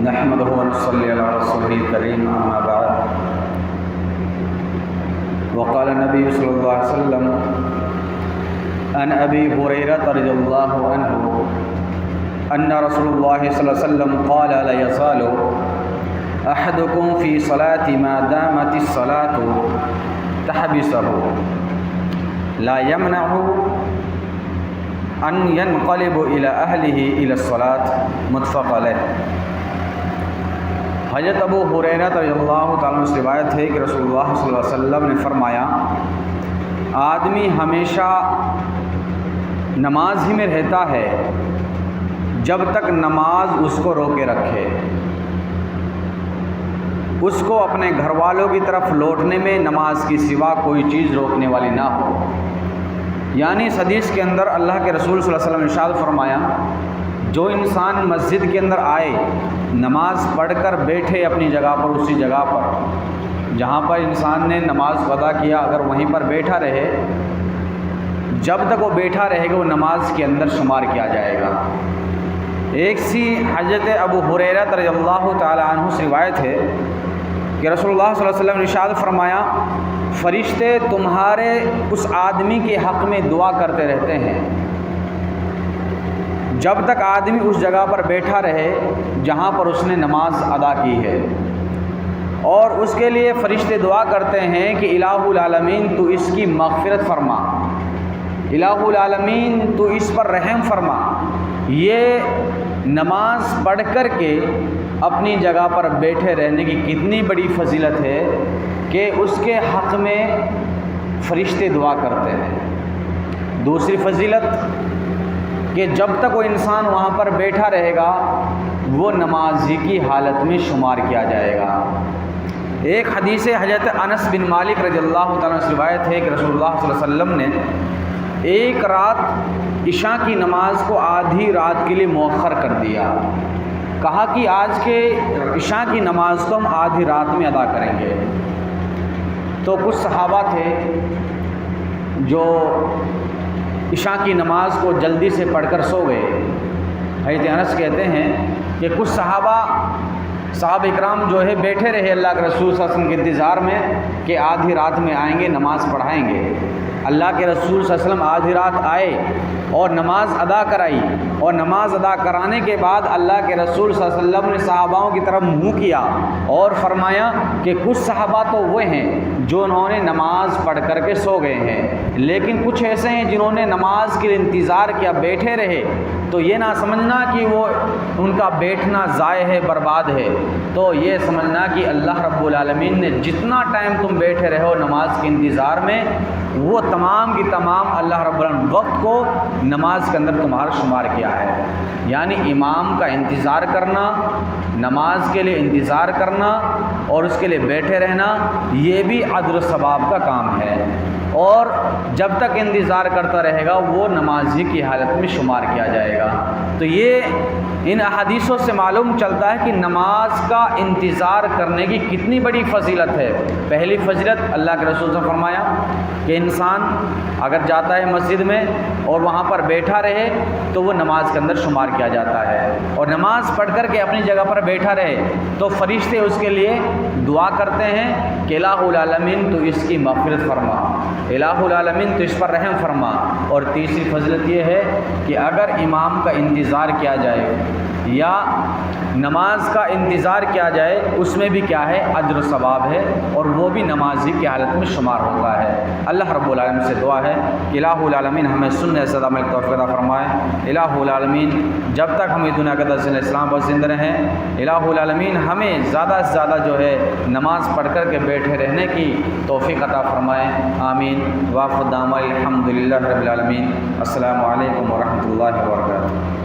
نحمده ونصلي على رسوله الكريم أما بعد وقال النبي صلى الله عليه وسلم عن أبي هريرة رضي الله عنه أن رسول الله صلى الله عليه وسلم قال لا يزال أحدكم في صلاة ما دامت الصلاة تحبسه لا يمنعه ان ينقلب الى اهله الى الصلاة متفق علیہ۔ حضرت ابو ہریرہ رضی اللہ تعالیٰ عنہ سے روایت ہے کہ رسول اللہ صلی اللہ علیہ وسلم نے فرمایا، آدمی ہمیشہ نماز ہی میں رہتا ہے جب تک نماز اس کو روکے رکھے، اس کو اپنے گھر والوں کی طرف لوٹنے میں نماز کی سوا کوئی چیز روکنے والی نہ ہو۔ یعنی اس حدیث کے اندر اللہ کے رسول صلی اللہ علیہ وسلم نے ارشاد فرمایا، جو انسان مسجد کے اندر آئے، نماز پڑھ کر بیٹھے اپنی جگہ پر، اسی جگہ پر جہاں پر انسان نے نماز ادا کیا، اگر وہیں پر بیٹھا رہے، جب تک وہ بیٹھا رہے گا وہ نماز کے اندر شمار کیا جائے گا۔ ایک سی حضرت ابو ہریرہ رضی اللہ تعالی عنہ سے روایت ہے کہ رسول اللہ صلی اللہ علیہ وسلم نے ارشاد فرمایا، فرشتے تمہارے اس آدمی کے حق میں دعا کرتے رہتے ہیں جب تک آدمی اس جگہ پر بیٹھا رہے جہاں پر اس نے نماز ادا کی ہے، اور اس کے لیے فرشتے دعا کرتے ہیں کہ الہ العالمین تو اس کی مغفرت فرما، الہ العالمین تو اس پر رحم فرما۔ یہ نماز پڑھ کر کے اپنی جگہ پر بیٹھے رہنے کی کتنی بڑی فضیلت ہے کہ اس کے حق میں فرشتے دعا کرتے ہیں۔ دوسری فضیلت کہ جب تک وہ انسان وہاں پر بیٹھا رہے گا وہ نمازی کی حالت میں شمار کیا جائے گا۔ ایک حدیث حضرت انس بن مالک رضی اللہ تعالیٰ سے روایت ہے کہ رسول اللہ صلی اللہ علیہ وسلم نے ایک رات عشاء کی نماز کو آدھی رات کے لیے مؤخر کر دیا، کہا کہ آج کے عشاء کی نماز کو ہم آدھی رات میں ادا کریں گے۔ تو کچھ صحابہ تھے جو عشاء کی نماز کو جلدی سے پڑھ کر سو گئے۔ حضرت انس کہتے ہیں کہ کچھ صحابہ اکرام جو ہے بیٹھے رہے اللہ کے رسول صلی اللہ علیہ وسلم کے انتظار میں کہ آدھی رات میں آئیں گے، نماز پڑھائیں گے۔ اللہ کے رسول صلی اللہ علیہ وسلم آدھی رات آئے اور نماز ادا کرائی، اور نماز ادا کرانے کے بعد اللہ کے رسول صلی اللہ علیہ وسلم نے صحاباؤں کی طرف منہ کیا اور فرمایا کہ کچھ صحابہ تو وہ ہیں جو انہوں نے نماز پڑھ کر کے سو گئے ہیں، لیکن کچھ ایسے ہیں جنہوں نے نماز کے لیے انتظار کیا، بیٹھے رہے، تو یہ نہ سمجھنا کہ وہ ان کا بیٹھنا ضائع ہے، برباد ہے، تو یہ سمجھنا کہ اللہ رب العالمین نے جتنا ٹائم تم بیٹھے رہے ہو نماز کے انتظار میں، وہ تمام کی تمام اللہ رب العالمین وقت کو نماز کے اندر تمہارا شمار کیا ہے۔ یعنی امام کا انتظار کرنا، نماز کے لیے انتظار کرنا اور اس کے لیے بیٹھے رہنا، یہ بھی اجر و ثواب کا کام ہے، اور جب تک انتظار کرتا رہے گا وہ نمازی کی حالت میں شمار کیا جائے گا۔ تو یہ ان احادیثوں سے معلوم چلتا ہے کہ نماز کا انتظار کرنے کی کتنی بڑی فضیلت ہے۔ پہلی فضیلت اللہ کے رسول نے فرمایا کہ انسان اگر جاتا ہے مسجد میں اور وہاں پر بیٹھا رہے تو وہ نماز کے اندر شمار کیا جاتا ہے، اور نماز پڑھ کر کے اپنی جگہ پر بیٹھا رہے تو فرشتے اس کے لیے دعا کرتے ہیں کہ الہ العالمین تو اس کی مغفرت فرما، الہ العالمین تو اس پر رحم فرما۔ اور تیسری فضیلت یہ ہے کہ اگر امام کا انتظار کیا جائے یا نماز کا انتظار کیا جائے، اس میں بھی کیا ہے، اجر و ثواب ہے، اور وہ بھی نمازی کی حالت میں شمار ہوتا ہے۔ اللہ رب العالمین سے دعا ہے کہ الہ العالمین ہمیں سننے سے عمل کی توفیق عطا فرمائے۔ الہ العالمین جب تک ہمیں دنیا کا درس اسلام پر زندہ رہیں، الہ العالمین ہمیں زیادہ سے زیادہ جو ہے نماز پڑھ کر کے بیٹھے رہنے کی توفیق عطا فرمائے، آمین۔ وآخر دعوانا الحمدللہ رب العالمین۔ السلام علیکم ورحمۃ اللہ وبرکاتہ۔